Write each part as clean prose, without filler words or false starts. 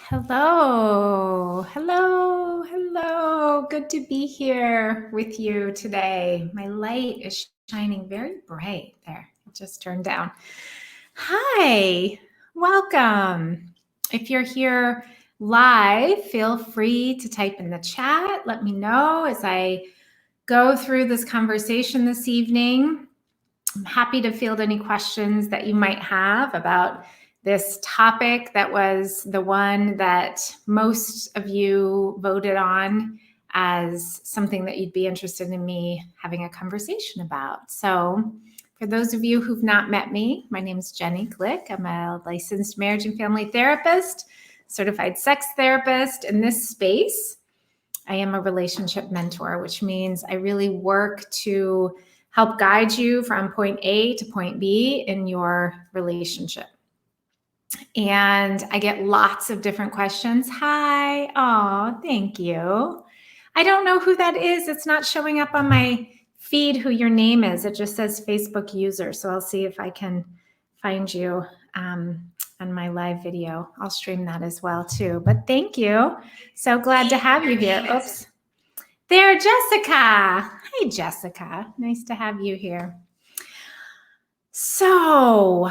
Hello, hello, hello. Good to be here with you today. My light is shining very bright there. It just turned down. Hi, welcome. If you're here live, feel free to type in the chat. Let me know as I go through this conversation this evening. I'm happy to field any questions that you might have about this topic that was the one that most of you voted on as something that you'd be interested in me having a conversation about. So for those of you who've not met me, my name is Jenny Glick. I'm a licensed marriage and family therapist, certified sex therapist. In this space, I am a relationship mentor, which means I really work to help guide you from point A to point B in your relationship. And I get lots of different questions. Hi. Oh, thank you. I don't know who that is. It's not showing up on my feed who your name is. It just says Facebook user. So I'll see if I can find you on my live video. I'll stream that as well too. But thank you. So glad to have you here. Oops. There, Jessica. Hey, Jessica. Nice to have you here. So,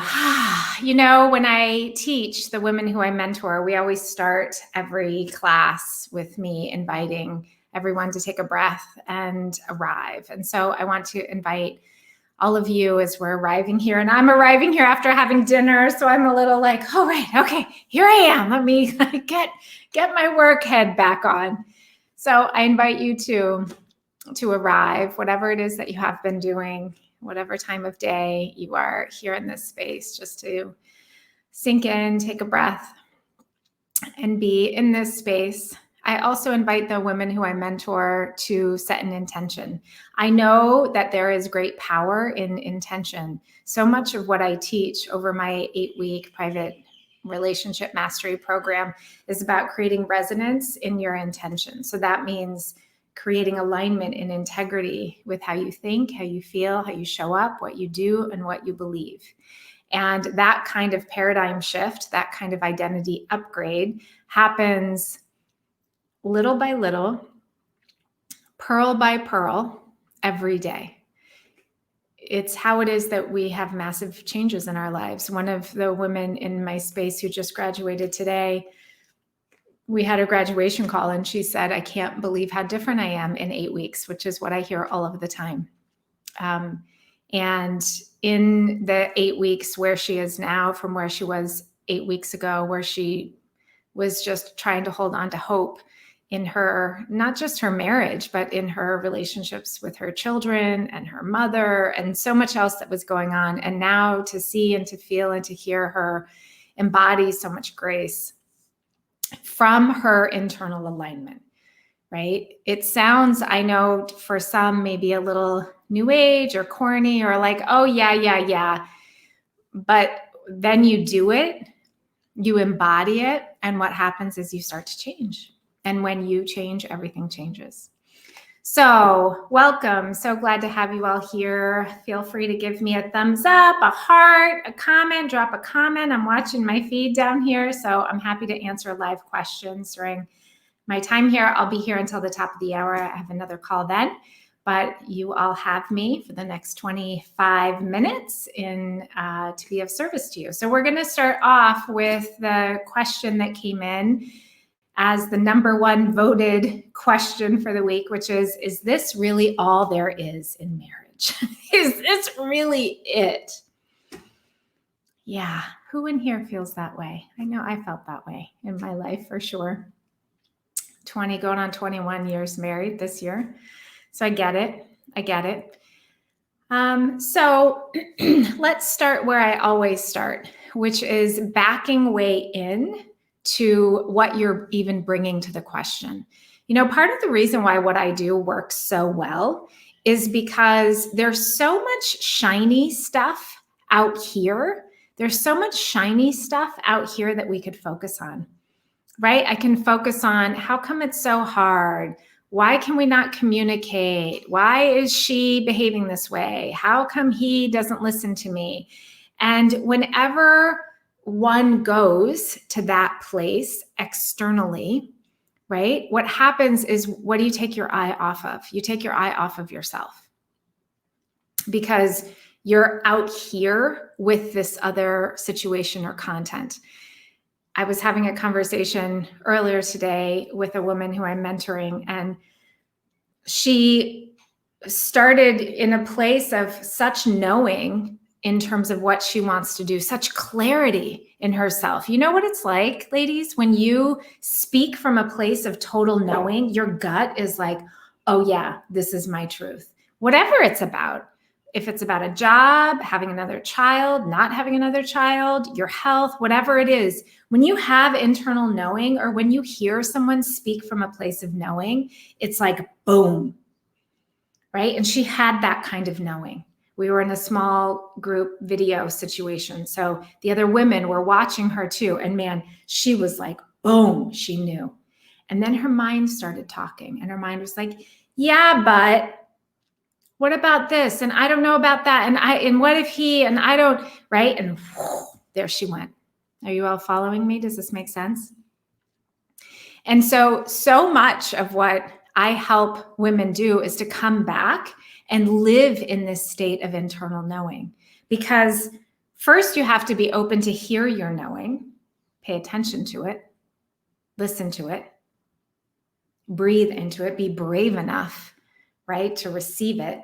when I teach the women who I mentor, we always start every class with me inviting everyone to take a breath and arrive. And so I want to invite all of you as we're arriving here. And I'm arriving here after having dinner. So I'm a little like, oh, right. Okay, here I am. Let me get my work head back on. So I invite you to arrive, whatever it is that you have been doing, whatever time of day you are here in this space, just to sink in, take a breath, and be in this space. I also invite the women who I mentor to set an intention. I know that there is great power in intention. So much of what I teach over my 8-week private relationship mastery program is about creating resonance in your intention. So that means creating alignment and integrity with how you think, how you feel, how you show up, what you do, and what you believe. And that kind of paradigm shift, that kind of identity upgrade happens little by little, pearl by pearl, every day. It's how it is that we have massive changes in our lives. One of the women in my space who just graduated today, we had a graduation call and she said, I can't believe how different I am in 8 weeks, which is what I hear all of the time. And in the 8 weeks where she is now from where she was 8 weeks ago, where she was just trying to hold on to hope in her, not just her marriage, but in her relationships with her children and her mother and so much else that was going on. And now to see and to feel and to hear her embody so much grace from her internal alignment, right? It sounds, I know for some, maybe a little new age or corny or like, oh yeah. But then you do it, you embody it. And what happens is you start to change. And when you change, everything changes. So welcome. So glad to have you all here. Feel free to give me a thumbs up, a heart, a comment, drop a comment. I'm watching my feed down here, so I'm happy to answer live questions during my time here. I'll be here until the top of the hour. I have another call then, but you all have me for the next 25 minutes to be of service to you. So we're going to start off with the question that came in as the number one voted question for the week, which is this really all there is in marriage? Is this really it? Yeah, who in here feels that way? I know I felt that way in my life for sure. 20 going on 21 years married this year. So I get it. So let's start where I always start, which is backing way in to what you're even bringing to the question. Part of the reason why what I do works so well is because there's so much shiny stuff out here. There's so much shiny stuff out here that we could focus on, right? I can focus on how come it's so hard? Why can we not communicate? Why is she behaving this way? How come he doesn't listen to me? And whenever one goes to that place externally, right? What happens is, what do you take your eye off of? You take your eye off of yourself, because you're out here with this other situation or content. I was having a conversation earlier today with a woman who I'm mentoring, and she started in a place of such knowing in terms of what she wants to do, such clarity in herself. You know what it's like, ladies, when you speak from a place of total knowing, your gut is like, oh yeah, this is my truth. Whatever it's about. If it's about a job, having another child, not having another child, your health, whatever it is, when you have internal knowing, or when you hear someone speak from a place of knowing, it's like boom, right? And she had that kind of knowing. We were in a small group video situation, so the other women were watching her too. And man, she was like, boom, she knew. And then her mind started talking, and her mind was like, yeah, but what about this? And I don't know about that. And what if he, and I don't, right? And whew, there she went. Are you all following me? Does this make sense? And so much of what I help women do is to come back and live in this state of internal knowing. Because first you have to be open to hear your knowing, pay attention to it, listen to it, breathe into it, be brave enough, right, to receive it.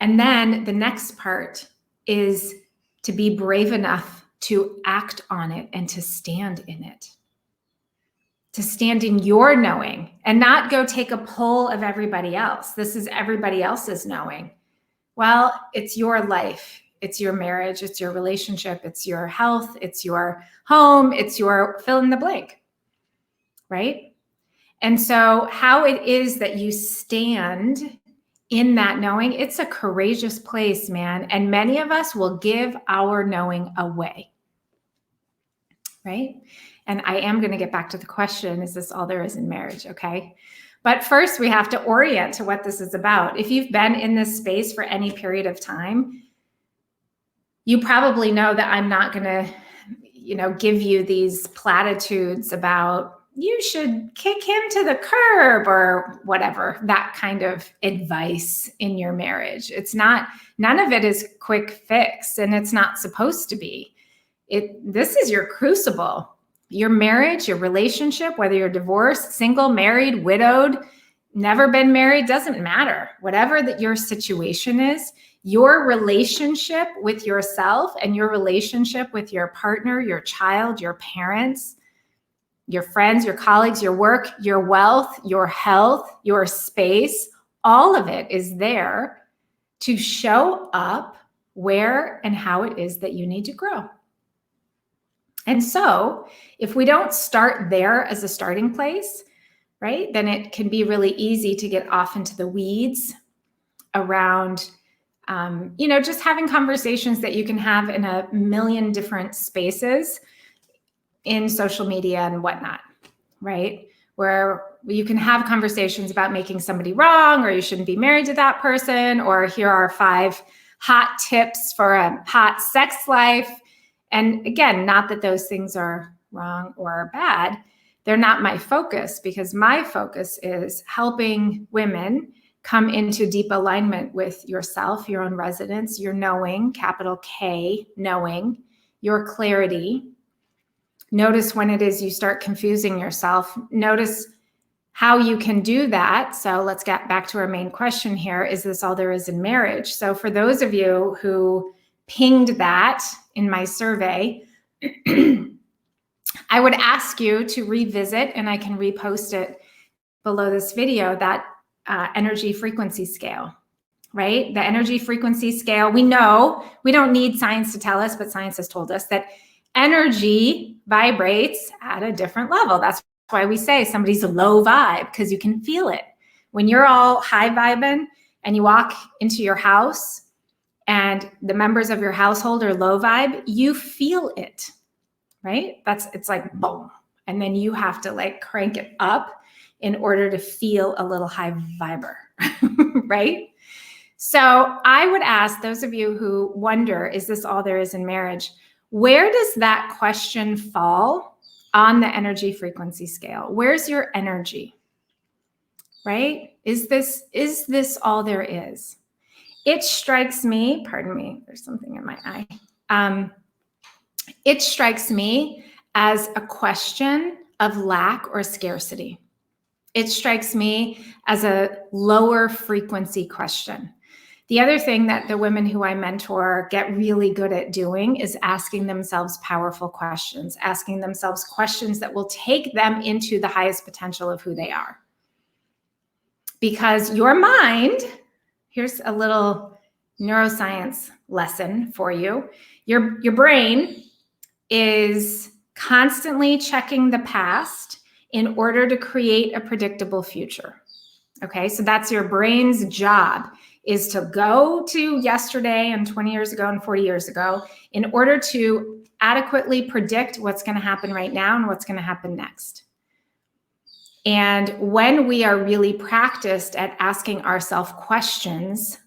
And then the next part is to be brave enough to act on it and to stand in it, to stand in your knowing and not go take a poll of everybody else. This is everybody else's knowing. Well, it's your life. It's your marriage. It's your relationship. It's your health. It's your home. It's your fill in the blank, right? And so how it is that you stand in that knowing, it's a courageous place, man. And many of us will give our knowing away, right? And I am going to get back to the question, is this all there is in marriage? Okay. But first we have to orient to what this is about. If you've been in this space for any period of time, you probably know that I'm not going to, give you these platitudes about you should kick him to the curb or whatever, that kind of advice in your marriage. It's not, none of it is quick fix, and it's not supposed to be. This is your crucible. Your marriage, your relationship, whether you're divorced, single, married, widowed, never been married, doesn't matter. Whatever that your situation is, your relationship with yourself and your relationship with your partner, your child, your parents, your friends, your colleagues, your work, your wealth, your health, your space, all of it is there to show up where and how it is that you need to grow. And so if we don't start there as a starting place, right, then it can be really easy to get off into the weeds around, just having conversations that you can have in a million different spaces in social media and whatnot, right? Where you can have conversations about making somebody wrong, or you shouldn't be married to that person, or here are 5 hot tips for a hot sex life. And again, not that those things are wrong or bad. They're not my focus, because my focus is helping women come into deep alignment with yourself, your own resonance, your knowing, capital K, knowing, your clarity. Notice when it is you start confusing yourself. Notice how you can do that. So let's get back to our main question here. Is this all there is in marriage? So for those of you who pinged that in my survey, I would ask you to revisit, and I can repost it below this video, that energy frequency scale, right? The energy frequency scale, we know, we don't need science to tell us, but science has told us that energy vibrates at a different level. That's why we say somebody's a low vibe, because you can feel it. When you're all high vibing and you walk into your house and the members of your household are low vibe, you feel it, right? It's like boom. And then you have to like crank it up in order to feel a little high viber, right? So I would ask those of you who wonder, is this all there is in marriage? Where does that question fall on the energy frequency scale? Where's your energy? Right? Is this all there is? It strikes me, pardon me, there's something in my eye. It strikes me as a question of lack or scarcity. It strikes me as a lower frequency question. The other thing that the women who I mentor get really good at doing is asking themselves powerful questions, asking themselves questions that will take them into the highest potential of who they are. Because your mind, here's a little neuroscience lesson for you. Your brain is constantly checking the past in order to create a predictable future. Okay, so that's your brain's job, is to go to yesterday and 20 years ago and 40 years ago in order to adequately predict what's going to happen right now and what's going to happen next. And when we are really practiced at asking ourselves questions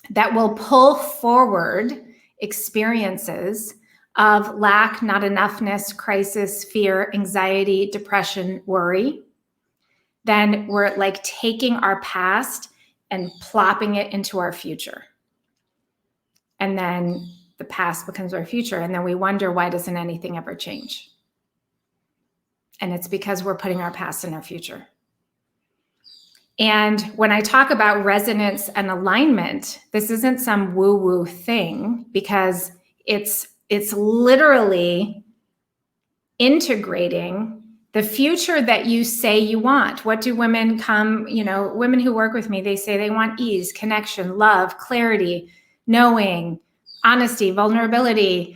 that will pull forward experiences of lack, not enoughness, crisis, fear, anxiety, depression, worry, then we're like taking our past and plopping it into our future. And then the past becomes our future. And then we wonder, why doesn't anything ever change? And it's because we're putting our past in our future. And when I talk about resonance and alignment, this isn't some woo-woo thing, because it's literally integrating the future that you say you want. What do women women who work with me, they say they want ease, connection, love, clarity, knowing, honesty, vulnerability,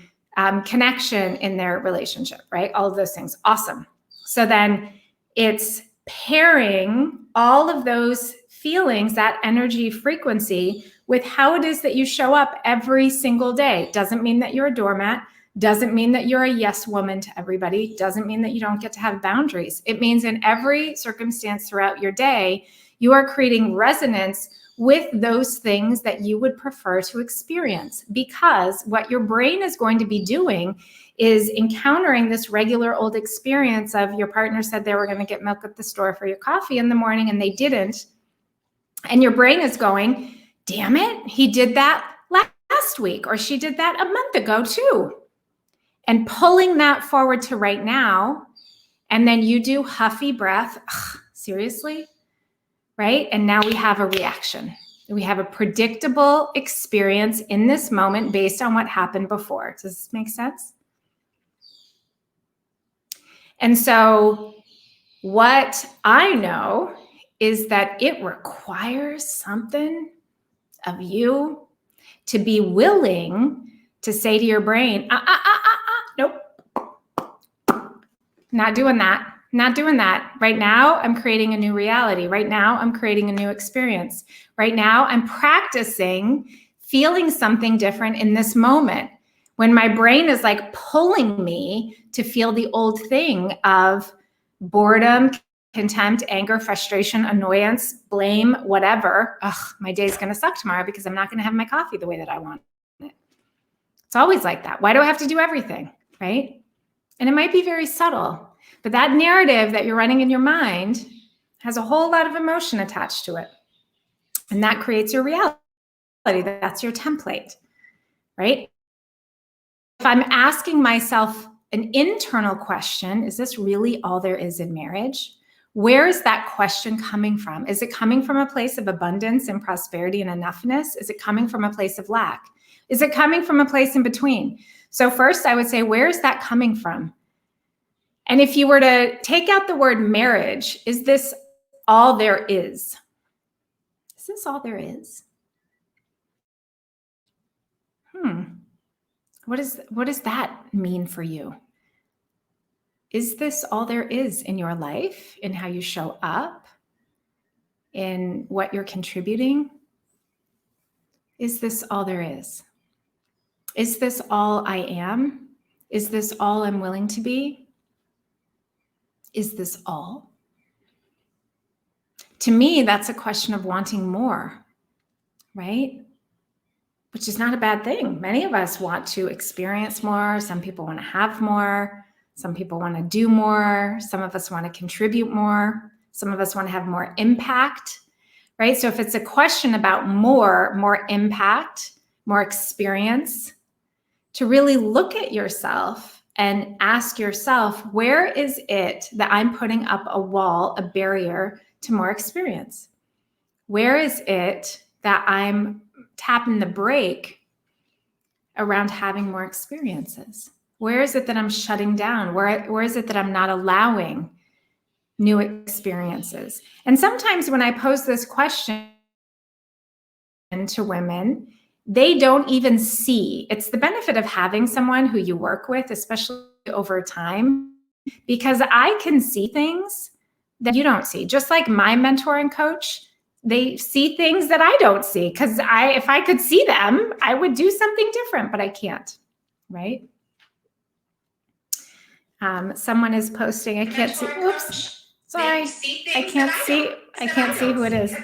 connection in their relationship, right? All of those things. Awesome. So then it's pairing all of those feelings, that energy frequency, with how it is that you show up every single day. Doesn't mean that you're a doormat. Doesn't mean that you're a yes woman to everybody. Doesn't mean that you don't get to have boundaries. It means in every circumstance throughout your day, you are creating resonance with those things that you would prefer to experience, because what your brain is going to be doing is encountering this regular old experience of your partner said they were going to get milk at the store for your coffee in the morning and they didn't. And your brain is going, damn it, he did that last week, or she did that a month ago too. And pulling that forward to right now. And then you do huffy breath. Ugh, seriously? Right? And now we have a reaction. We have a predictable experience in this moment based on what happened before. Does this make sense? And so what I know is that it requires something of you to be willing to say to your brain, nope, not doing that. Not doing that. Right now, I'm creating a new reality. Right now, I'm creating a new experience. Right now, I'm practicing feeling something different in this moment. When my brain is like pulling me to feel the old thing of boredom, contempt, anger, frustration, annoyance, blame, whatever. Ugh, my day's going to suck tomorrow because I'm not going to have my coffee the way that I want it. It's always like that. Why do I have to do everything? Right? And it might be very subtle. But that narrative that you're running in your mind has a whole lot of emotion attached to it. And that creates your reality. That's your template, right? If I'm asking myself an internal question, is this really all there is in marriage? Where is that question coming from? Is it coming from a place of abundance and prosperity and enoughness? Is it coming from a place of lack? Is it coming from a place in between? So first, I would say, where is that coming from? And if you were to take out the word marriage, is this all there is? Is this all there is? What does that mean for you? Is this all there is in your life, in how you show up, in what you're contributing? Is this all there is? Is this all I am? Is this all I'm willing to be? Is this all? To me, that's a question of wanting more, right? which is not a bad thing. Many of us want to experience more. Some people want to have more. Some people want to do more. Some of us want to contribute more. Some of us want to have more impact, right? So if it's a question about more impact, more experience, to really look at yourself and ask yourself, where is it that I'm putting up a wall, a barrier to more experience? Where is it that I'm tapping the brake around having more experiences? Where is it that I'm shutting down? Where is it that I'm not allowing new experiences? And sometimes when I pose this question to women, they don't even see. It's the benefit of having someone who you work with, especially over time, because I can see things that you don't see. Just like my mentor and coach, they see things that I don't see, because if I could see them, I would do something different, but I can't, right? Someone is posting, I can't see, oops, sorry, I can't see who it is.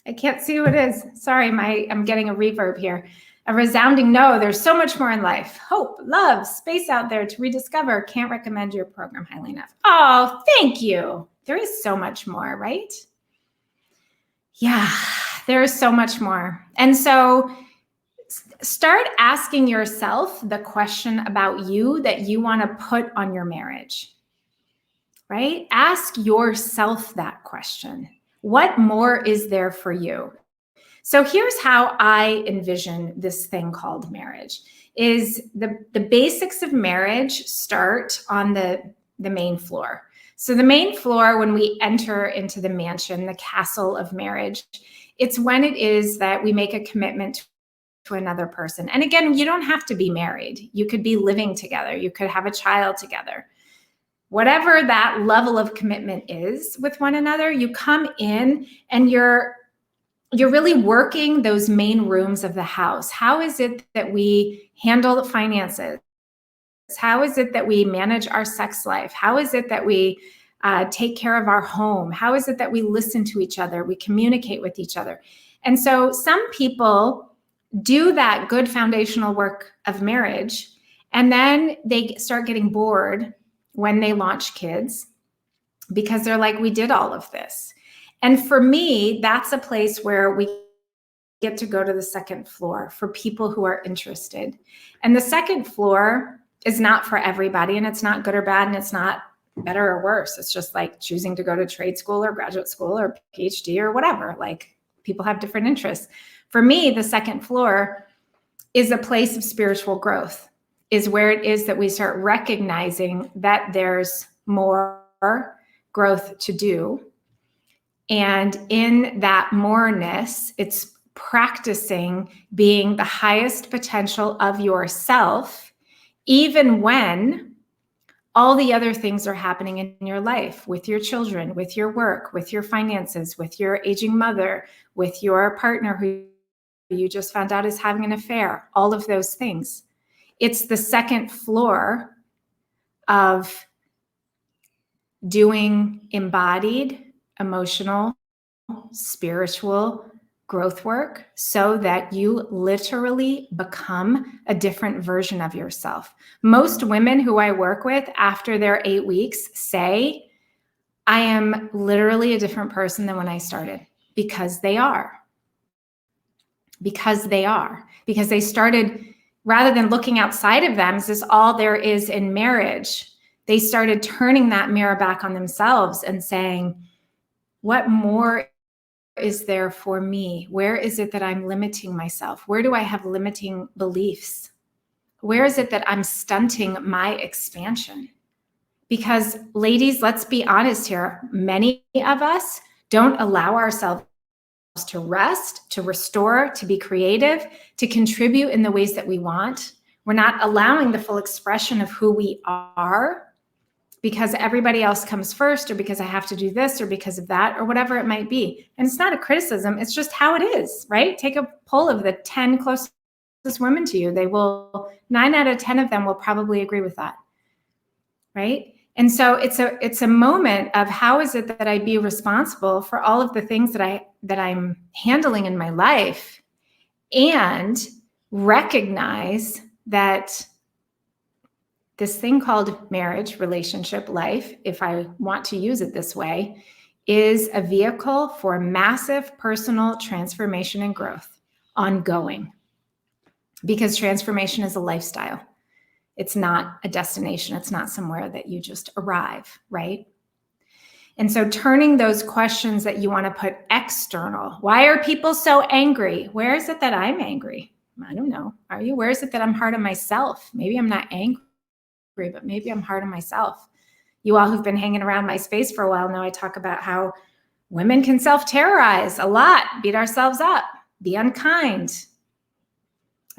I can't see who it is. Sorry, I'm getting a reverb here. A resounding no. There's so much more in life. Hope, love, space out there to rediscover. Can't recommend your program highly enough. Oh, thank you. There is so much more, right? Yeah, there is so much more. And so start asking yourself the question about you that you want to put on your marriage, right? Ask yourself that question. What more is there for you? So here's how I envision this thing called marriage. Is the basics of marriage start on the main floor. So the main floor, when we enter into the mansion, the castle of marriage, it's when it is that we make a commitment to another person. And again, you don't have to be married. You could be living together. You could have a child together. Whatever that level of commitment is with one another, you come in and you're really working those main rooms of the house. How is it that we handle the finances? How is it that we manage our sex life? How is it that we take care of our home? How is it that we listen to each other? We communicate with each other. And so some people do that good foundational work of marriage, and then they start getting bored when they launch kids, because they're like, we did all of this. And for me, that's a place where we get to go to the second floor for people who are interested. And the second floor is not for everybody, and it's not good or bad, and it's not better or worse. It's just like choosing to go to trade school or graduate school or PhD or whatever. Like, people have different interests. For me, the second floor is a place of spiritual growth, is where it is that we start recognizing that there's more growth to do. And in that moreness, it's practicing being the highest potential of yourself, even when all the other things are happening in your life, with your children, with your work, with your finances, with your aging mother, with your partner who you just found out is having an affair, all of those things. It's the second floor of doing embodied, emotional, spiritual growth work so that you literally become a different version of yourself. Most women who I work with after their 8 weeks say, I am literally a different person than when I started, because they are. Because they started, rather than looking outside of them, is this all there is in marriage? They started turning that mirror back on themselves and saying, what more is there for me? Where is it that I'm limiting myself? Where do I have limiting beliefs? Where is it that I'm stunting my expansion? Because ladies, let's be honest here. Many of us don't allow ourselves to rest, to restore, to be creative, to contribute in the ways that we want. We're not allowing the full expression of who we are, because everybody else comes first, or because I have to do this, or because of that, or whatever it might be. And it's not a criticism. It's just how it is, right? Take a poll of the 10 closest women to you. 9 out of 10 of them will probably agree with that, right? And so it's a moment of, how is it that I be responsible for all of the things that I'm handling in my life, and recognize that this thing called marriage, relationship, life, if I want to use it this way, is a vehicle for massive personal transformation and growth, ongoing. Because transformation is a lifestyle. It's not a destination. It's not somewhere that you just arrive, right? And so turning those questions that you want to put external, why are people so angry? Where is it that I'm angry? I don't know. Are you? Where is it that I'm hard on myself? Maybe I'm not angry, but maybe I'm hard on myself. You all who've been hanging around my space for a while know I talk about how women can self-terrorize a lot, beat ourselves up, be unkind.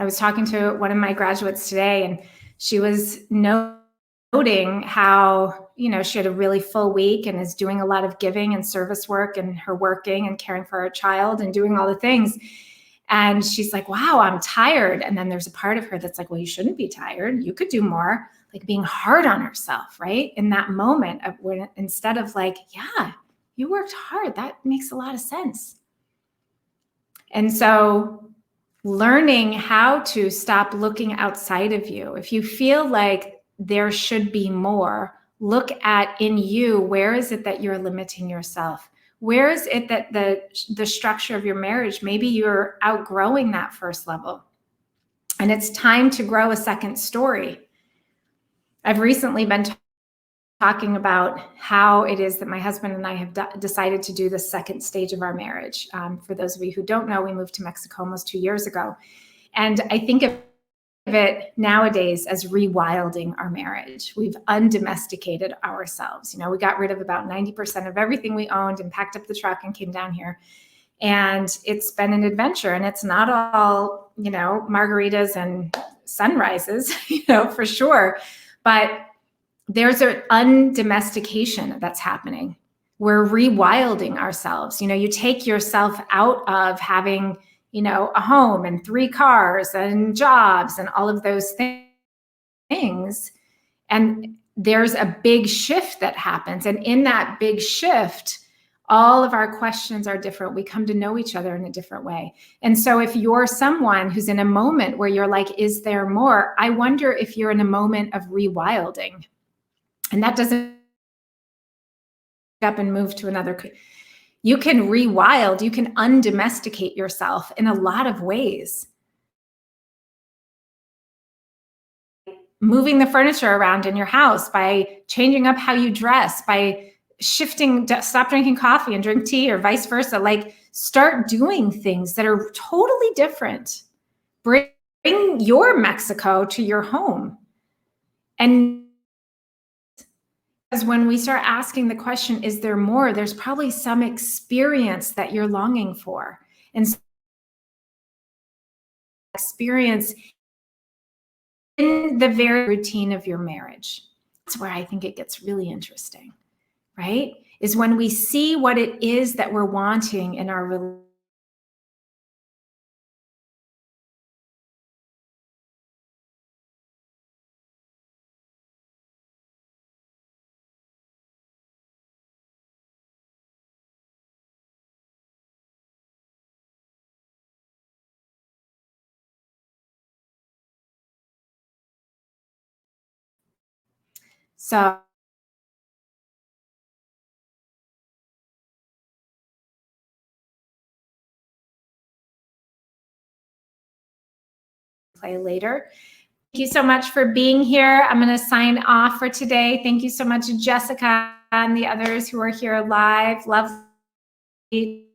I was talking to one of my graduates today, and she was noting how, she had a really full week and is doing a lot of giving and service work and her working and caring for her child and doing all the things. And she's like, wow, I'm tired. And then there's a part of her that's like, well, you shouldn't be tired. You could do more, like being hard on herself, right? In that moment of when, instead of like, yeah, you worked hard. That makes a lot of sense. And so learning how to stop looking outside of you. If you feel like there should be more, look at in you, where is it that you're limiting yourself? Where is it that the structure of your marriage, maybe you're outgrowing that first level and it's time to grow a second story. I've recently been talking about how it is that my husband and I have decided to do the second stage of our marriage. For those of you who don't know, we moved to Mexico almost 2 years ago. And I think of it nowadays as rewilding our marriage. We've undomesticated ourselves. We got rid of about 90% of everything we owned and packed up the truck and came down here. And it's been an adventure, and it's not all, margaritas and sunrises, for sure. But there's an undomestication that's happening. We're rewilding ourselves. You take yourself out of having a home and 3 cars and jobs and all of those things. And there's a big shift that happens. And in that big shift, all of our questions are different. We come to know each other in a different way. And so if you're someone who's in a moment where you're like, is there more? I wonder if you're in a moment of rewilding. And that doesn't up and move to another. You can rewild, you can undomesticate yourself in a lot of ways. Moving the furniture around in your house, by changing up how you dress, by shifting, stop drinking coffee and drink tea, or vice versa. Like, start doing things that are totally different. Bring your Mexico to your home. And because when we start asking the question, is there more? There's probably some experience that you're longing for. And experience in the very routine of your marriage. That's where I think it gets really interesting, right? Is when we see what it is that we're wanting in our relationship. So play later. Thank you so much for being here. I'm going to sign off for today. Thank you so much, Jessica, and the others who are here live. Love you.